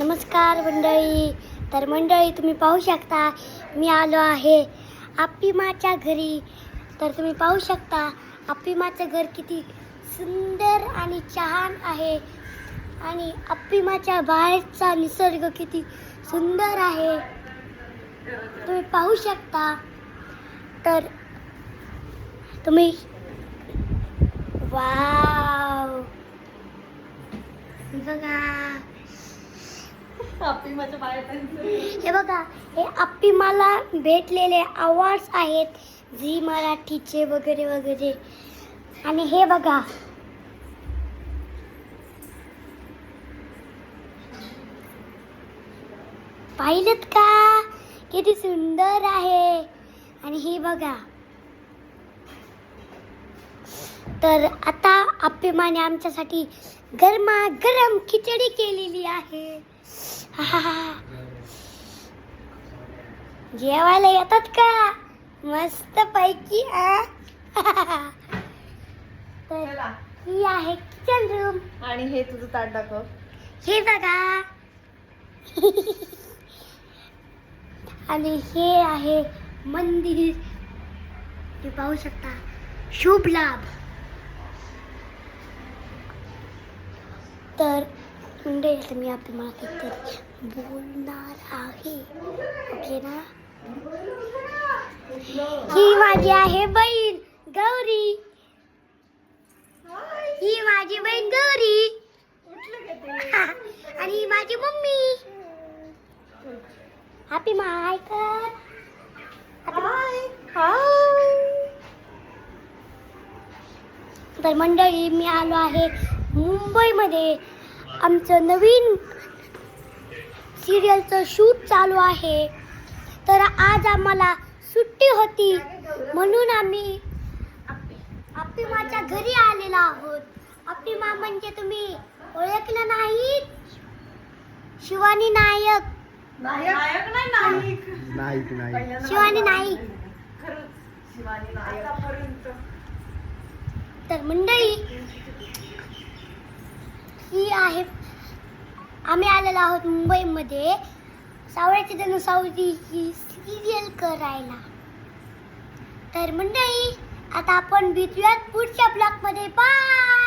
नमस्कार मंडळी. तर मंडळी तुम्ही पाहू शकता मी आलो आहे अप्पीमाच्या घरी. तर तुम्ही पाहू शकता अप्पीमाचं घर किती सुंदर आणि छान आहे आणि अप्पीमाच्या बाहेरचा निसर्ग किती सुंदर आहे तुम्ही पाहू शकता. तर तुम्ही वाव बघा, हे बघा, हे अप्पीमाला भेटलेले अवॉर्ड्स आहेत, झी मराठीचे वगैरे वगैरे. आणि हे बघा, पाहिलं का किती सुंदर आहे. आणि हे बघा, तर आता अप्पीमाने आमच्यासाठी गरमागरम खिचडी केलेली आहे. जेवायला येतात का? मस्त पैकी. तर ही आहे किचन रूम. आणि हे तुझं ताट दाखव. हे बघा. आणि हे आहे मंदिर, तुम्ही पाहू शकता, शुभ लाभ. तर मंडळी मी अप्पीमा काहीतरी बोलणार आहे, ओके ना. ही माझी आहे बहीण गौरी. ही माझी बहीण गौरी. आणि ही माझी मम्मी. अप्पीमा हाय कर. तर मंडळी मी आलो आहे मुंबईमध्ये. आमचं नवीन सिरियलचं शूट चालू आहे. तर आज आम्हाला सुट्टी होती म्हणून आम्ही अप्पीमाच्या घरी आलेलो आहोत. अप्पीमा म्हणजे तुम्ही ओळखलं नाही? शिवानी नायक. शिवानी नाईक. तर मंडळी ही आहे, आम्ही आलेलो आहोत मुंबईमध्ये सावळ्याची धनुसावली ही सिरियल करायला. तर मंडळी आता आपण भेटूयात पुढच्या ब्लॉगमध्ये. बाय.